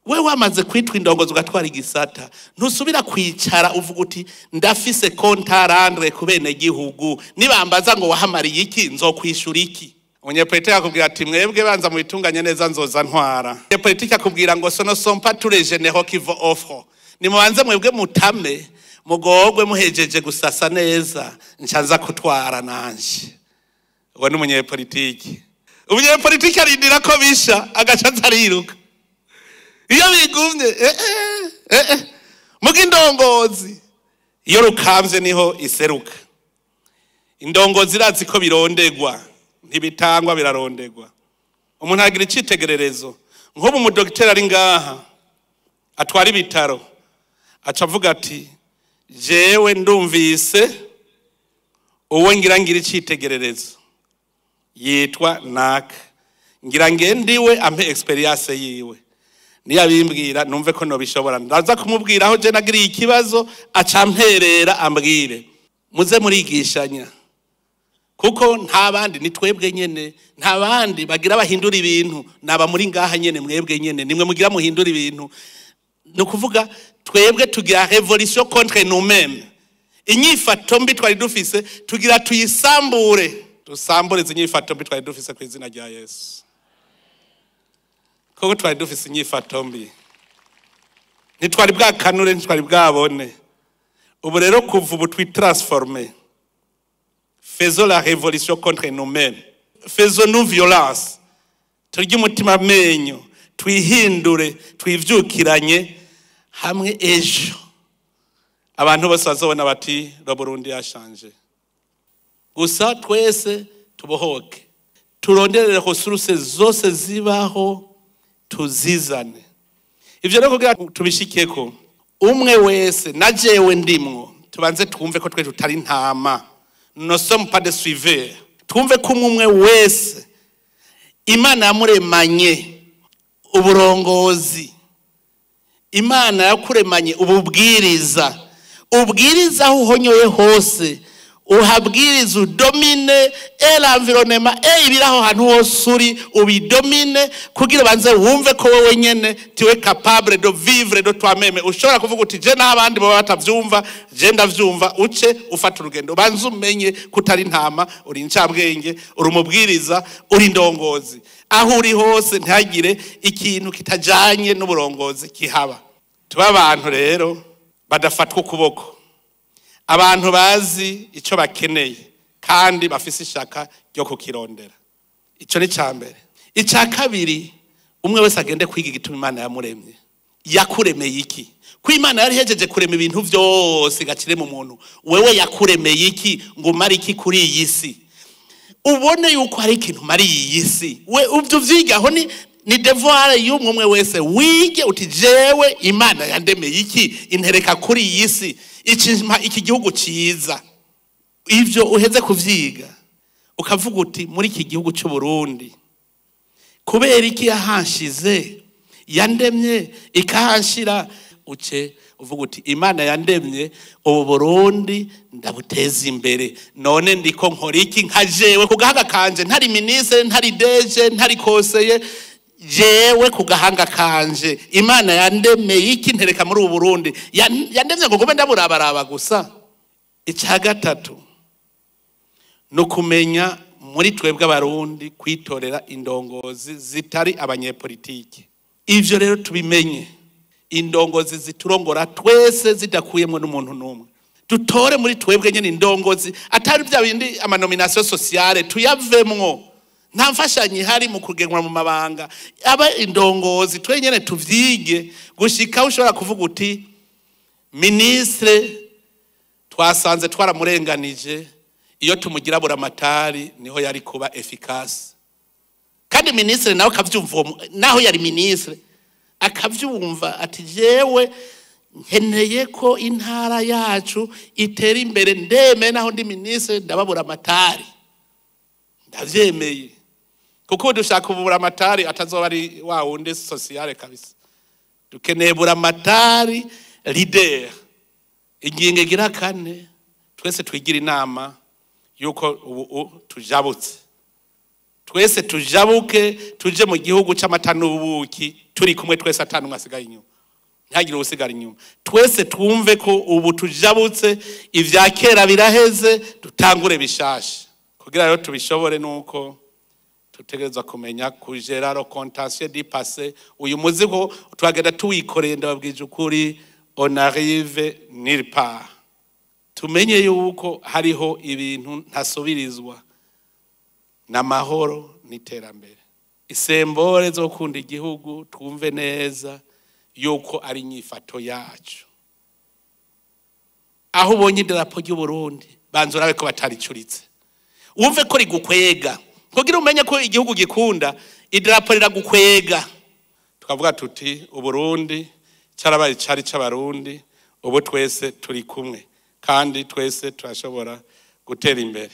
we wamaze kwitwa indongozi ugatwara igisata ntusubira kwicara uvuga uti ndafise kontarandwe ku bene gihugu nibambaza ngo wahamariye iki nzokwishura iki. Umunyepolitike akubwira ati mwebwe banza mubitunganye neza nzoza ntwara. Umunyepolitike akubwira ngo sono sont pas tous les généraux qui vont offre. Nimubanze mwebwe mutame mugogwe muhejeje gusasa neza nshaza kutwara nanje. Uwo ni umunyepolitike. Umunyepolitike arindira ko bisha agacaza ariruka. Iyo bigumye muga indongozi iyo rukamvye niho iseruka. Indongozi irazi ko birondegwa ntibitangwa birarondegwa. Umuntu agira icitegererezo nk'ubu umudokiteri ari ngaha atwara ibitaro aca avuga ati jewe ndumvise uwo ngira icitegererezo yitwa naka ngira ngendiwe ampe experience yiwe niyabimbwira numve ko nobishobora ndaza kumubwira aho je nagiriye ikibazo acamperera ambwire muze murigishanya kuko nta bandi ni twebwe nyene nta bandi bagira bahindura ibintu naba muri ngaha nyene mwebwe nyene nimwe mugira muhindura ibintu no kuvuga twebwe tugira revolution contre nous-mêmes. Inyifato mbi twari dufise tugira tuyisambure dusambure inyifato mbi twari dufise ku izina rya Yesu. Kuko twari dufise inyifato mbi nitwari bwakanure nitwari bwabone ubu rero kuva ubu twitransformer. Faisons la révolution contre nous-mêmes. Faisons-nous violence. Turya umutima menyo twihindure twivyukiranye hamwe ejo abantu bose bazobona bati ro Burundi yashanje. Gusa twese tubohoke turonderere resources zose zibaho tuzizane. Ivyo rero kugira tubishikeko umwe wese najewe ndimwo tubanze twumve ko twe tutari ntama. Nous ne sommes pas des suiveurs. Twumve ko umwe wese Imana yamuremanye uburongozi. Imana yakuremanye ububwiriza. Ubwiriza aho uhonyoye hose. Uhabwiriza udomine l'environnement ibiraho hantu hose uri ubidomine kugira banze wumve ko wewe nyene tiwe capable de vivre de toi-même. Ushobora kuvuga uti je n'abandi baba batavyumva je ndavyumva uce ufata urugendo banze umenye kutari ntama uri incabwenge uri umubwiriza uri indongozi. Aho uri hose ntagire ikintu kitajanye n'uburongozi kihaba. Tuba abantu rero badafatwa ukuboko. Abantu bazi ico bakeneye kandi bafise ishaka ryo kukirondera. Ico ni cambere. Ica kabiri umwe wese agende kwiga igituma Imana yamuremye. Yakuremeye iki? Ko Imana yari hejeje kurema ibintu vyose gacire mu muntu. Wewe yakuremeye iki ngo mari iki kuri iyi si? Ubone yuko hari ikintu mari iyi si. We uvyo vyiga aho ni devoir y'umwe wese wige uti jewe Imana yandemeye iki intereka kuri iyi si. Iki gihugu ciza ivyo uheze kuvyiga ukavuga uti muri iki gihugu cy'u Burundi kubera iki yahanshize yandemye ikahanshira uce uvuga uti Imana yandemye ubu Burundi ndabuteza imbere none ndiko nkora iki nkajewe kugahanga kanje ntari ministre ntari deje ntari koseye jewe kugahanga kanje Imana yandemeye iki ntereka muri ubu Burundi yandemye ngo gobe ndaburabaraba gusa. Ica gatatu no kumenya muri twebwe abarundi kwitorera indongozi zitari abanyepolitike. Ivyo rero tubimenye indongozi ziturongora twese zidakuyemwe n'umuntu numwe. Dutore muri twebwe nyene indongozi atari bya bindi amanomination sociale tuyavemwo. Nta mfashanyi hari mu kugenwa mu mabanga aba indongozi twenyene tuvyige gushika ushobora kuvuga uti ministre twasanze twaramurenganije iyo tumugira buramatari niho yari kuba efficace. Kandi ministre nawe akavyumva naho yari ministre akavyumva ati jewe nkeneye ko intara yacu itera imbere ndeme naho ndi ministre ndababura amatari ndavyemeye kuko dushaka ubura amatari atazoba ari wa wundi sociale kabisa. Dukeneye bura amatari leader. Ingingo gira twese twigira inama yuko tujabutse twese tujabuke tuje mu gihugu c'amata n'ubuki turi kumwe twese atanumwe asigaye inyuma ntihagire usigara inyuma twese twumve ko ubu tujabutse ivya kera biraheze dutangure bishasha kugira rero tubishobore nuko tutegereza kumenya kugera le contentieux du passé uyu muzigo twagenda tuwikoreye ndababwije ukuri on arrive nulle part tumenye yuko hariho ibintu ntasubirizwa n'amahoro n'iterambere isembore zo kunda igihugu twumve neza yuko ari inyifato yacu aho ubonye idarapo ry'u Burundi banzura beko bataricuritse wumve ko rigukwega kugira umenye ko igihugu gikunda idarapo riragukwega tukavuga tuti u Burundi cyarabaye cari c'abarundi ubu twese turi kumwe kandi twese turashobora gutera imbere